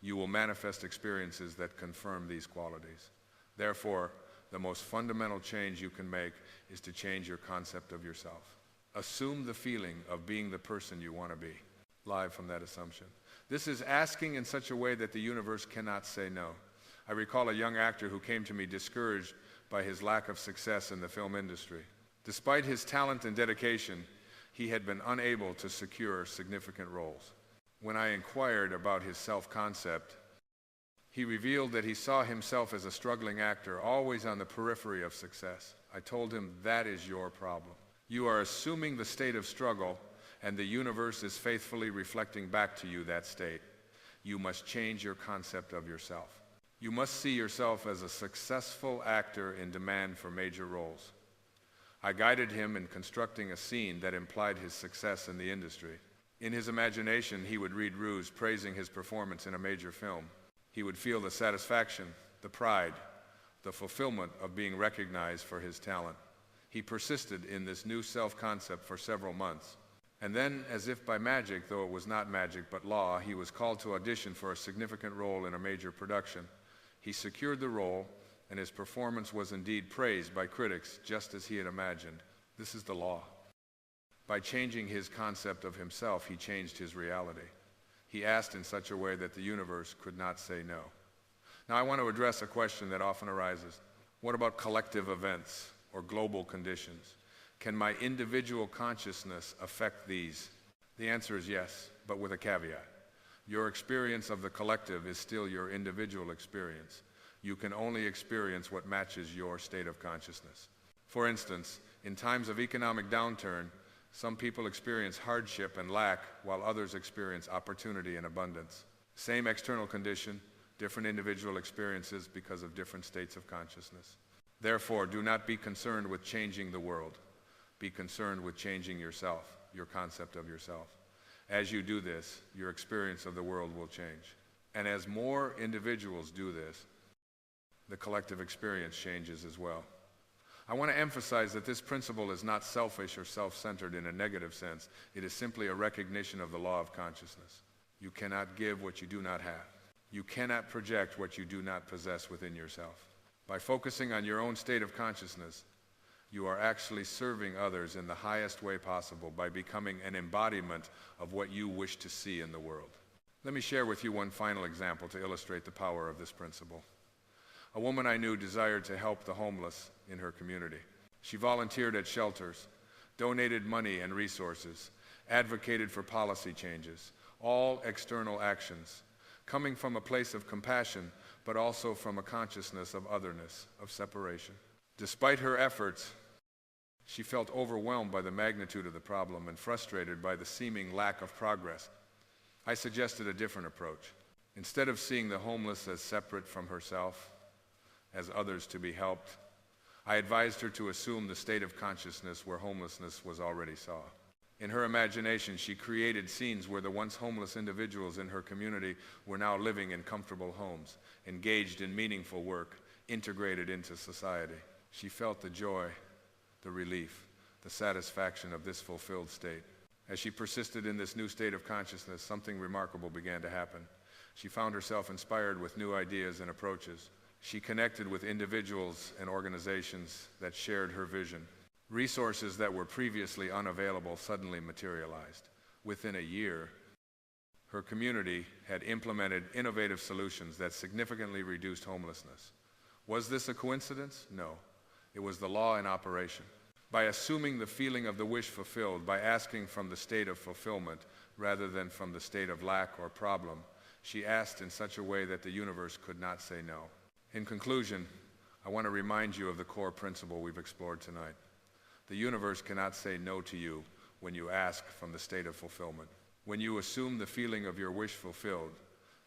you will manifest experiences that confirm these qualities. Therefore, the most fundamental change you can make is to change your concept of yourself. Assume the feeling of being the person you want to be. Live from that assumption. This is asking in such a way that the universe cannot say no. I recall a young actor who came to me discouraged by his lack of success in the film industry. Despite his talent and dedication, he had been unable to secure significant roles. When I inquired about his self-concept, he revealed that he saw himself as a struggling actor, always on the periphery of success. I told him, that is your problem. You are assuming the state of struggle, and the universe is faithfully reflecting back to you that state. You must change your concept of yourself. You must see yourself as a successful actor in demand for major roles. I guided him in constructing a scene that implied his success in the industry. In his imagination, he would read reviews praising his performance in a major film. He would feel the satisfaction, the pride, the fulfillment of being recognized for his talent. He persisted in this new self-concept for several months. And then, as if by magic, though it was not magic but law, he was called to audition for a significant role in a major production. He secured the role, and his performance was indeed praised by critics, just as he had imagined. This is the law. By changing his concept of himself, he changed his reality. He asked in such a way that the universe could not say no. Now, I want to address a question that often arises. What about collective events or global conditions? Can my individual consciousness affect these? The answer is yes, but with a caveat. Your experience of the collective is still your individual experience. You can only experience what matches your state of consciousness. For instance, in times of economic downturn, some people experience hardship and lack, while others experience opportunity and abundance. Same external condition, different individual experiences because of different states of consciousness. Therefore, do not be concerned with changing the world. Be concerned with changing yourself, your concept of yourself. As you do this, your experience of the world will change. And as more individuals do this, the collective experience changes as well. I want to emphasize that this principle is not selfish or self-centered in a negative sense. It is simply a recognition of the law of consciousness. You cannot give what you do not have. You cannot project what you do not possess within yourself. By focusing on your own state of consciousness, you are actually serving others in the highest way possible by becoming an embodiment of what you wish to see in the world. Let me share with you one final example to illustrate the power of this principle. A woman I knew desired to help the homeless in her community. She volunteered at shelters, donated money and resources, advocated for policy changes, all external actions, coming from a place of compassion, but also from a consciousness of otherness, of separation. Despite her efforts, she felt overwhelmed by the magnitude of the problem and frustrated by the seeming lack of progress. I suggested a different approach. Instead of seeing the homeless as separate from herself, as others to be helped, I advised her to assume the state of consciousness where homelessness was already saw. In her imagination, she created scenes where the once homeless individuals in her community were now living in comfortable homes, engaged in meaningful work, integrated into society. She felt the joy, the relief, the satisfaction of this fulfilled state. As she persisted in this new state of consciousness, something remarkable began to happen. She found herself inspired with new ideas and approaches. She connected with individuals and organizations that shared her vision. Resources that were previously unavailable suddenly materialized. Within a year, her community had implemented innovative solutions that significantly reduced homelessness. Was this a coincidence? No. It was the law in operation. By assuming the feeling of the wish fulfilled, by asking from the state of fulfillment rather than from the state of lack or problem, she asked in such a way that the universe could not say no. In conclusion, I want to remind you of the core principle we've explored tonight. The universe cannot say no to you when you ask from the state of fulfillment. When you assume the feeling of your wish fulfilled,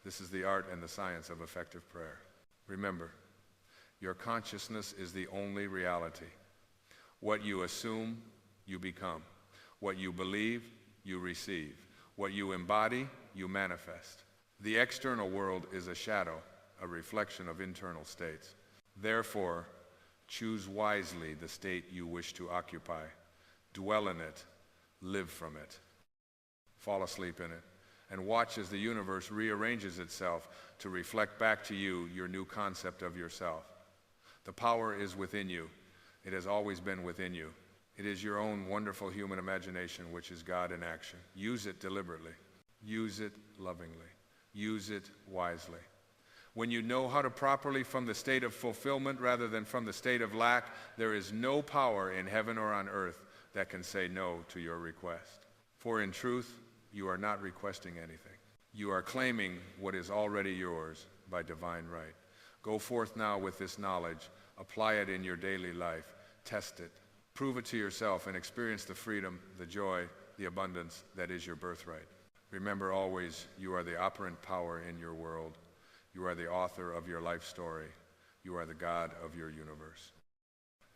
this is the art and the science of effective prayer. Remember, your consciousness is the only reality. What you assume, you become. What you believe, you receive. What you embody, you manifest. The external world is a shadow, a reflection of internal states. Therefore, choose wisely the state you wish to occupy. Dwell in it, live from it. Fall asleep in it, and watch as the universe rearranges itself to reflect back to you your new concept of yourself. The power is within you. It has always been within you. It is your own wonderful human imagination which is God in action. Use it deliberately. Use it lovingly. Use it wisely. When you know how to properly from the state of fulfillment rather than from the state of lack, there is no power in heaven or on earth that can say no to your request. For in truth, you are not requesting anything. You are claiming what is already yours by divine right. Go forth now with this knowledge. Apply it in your daily life. Test it. Prove it to yourself and experience the freedom, the joy, the abundance that is your birthright. Remember always, you are the operant power in your world. You are the author of your life story. You are the God of your universe.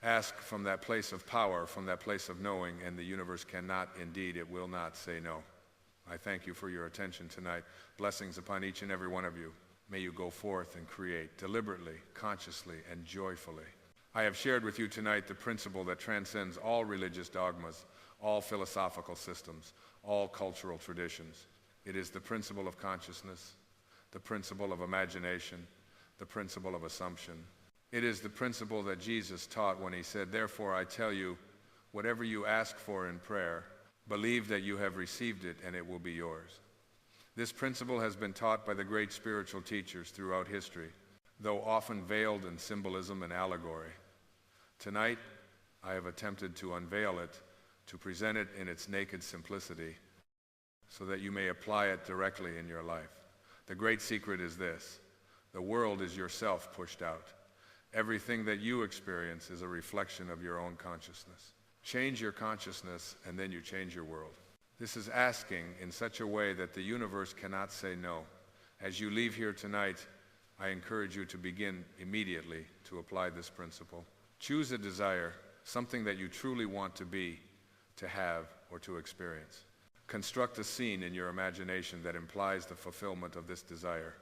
Ask from that place of power, from that place of knowing, and the universe cannot, indeed, it will not say no. I thank you for your attention tonight. Blessings upon each and every one of you. May you go forth and create deliberately, consciously, and joyfully. I have shared with you tonight the principle that transcends all religious dogmas, all philosophical systems, all cultural traditions. It is the principle of consciousness, the principle of imagination, the principle of assumption. It is the principle that Jesus taught when he said, "Therefore I tell you, whatever you ask for in prayer, believe that you have received it and it will be yours." This principle has been taught by the great spiritual teachers throughout history, though often veiled in symbolism and allegory. Tonight, I have attempted to unveil it, to present it in its naked simplicity, so that you may apply it directly in your life. The great secret is this: the world is yourself pushed out. Everything that you experience is a reflection of your own consciousness. Change your consciousness, and then you change your world. This is asking in such a way that the universe cannot say no. As you leave here tonight, I encourage you to begin immediately to apply this principle. Choose a desire, something that you truly want to be, to have, or to experience. Construct a scene in your imagination that implies the fulfillment of this desire.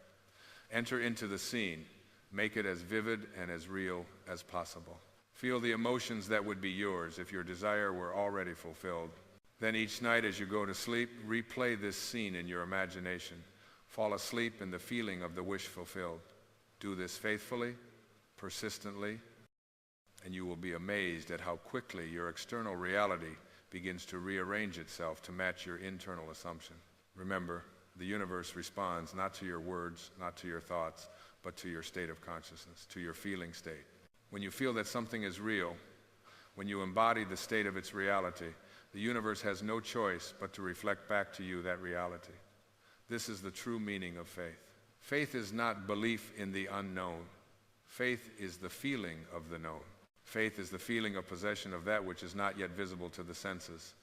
Enter into the scene. Make it as vivid and as real as possible. Feel the emotions that would be yours if your desire were already fulfilled. Then each night as you go to sleep, replay this scene in your imagination. Fall asleep in the feeling of the wish fulfilled. Do this faithfully, persistently, and you will be amazed at how quickly your external reality begins to rearrange itself to match your internal assumption. Remember, the universe responds not to your words, not to your thoughts, but to your state of consciousness, to your feeling state. When you feel that something is real, when you embody the state of its reality, the universe has no choice but to reflect back to you that reality. This is the true meaning of faith. Faith is not belief in the unknown. Faith is the feeling of the known. Faith is the feeling of possession of that which is not yet visible to the senses.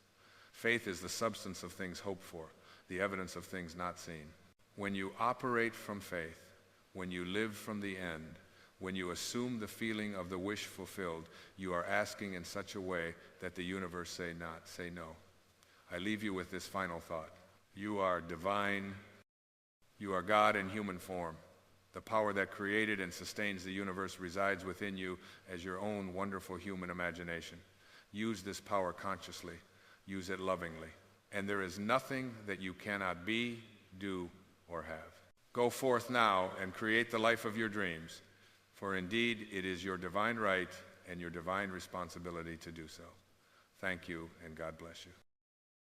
Faith is the substance of things hoped for, the evidence of things not seen. When you operate from faith, when you live from the end, when you assume the feeling of the wish fulfilled, you are asking in such a way that the universe say no. I leave you with this final thought. You are divine. You are God in human form. The power that created and sustains the universe resides within you as your own wonderful human imagination. Use this power consciously. Use it lovingly. And there is nothing that you cannot be, do, or have. Go forth now and create the life of your dreams, for indeed it is your divine right and your divine responsibility to do so. Thank you, and God bless you.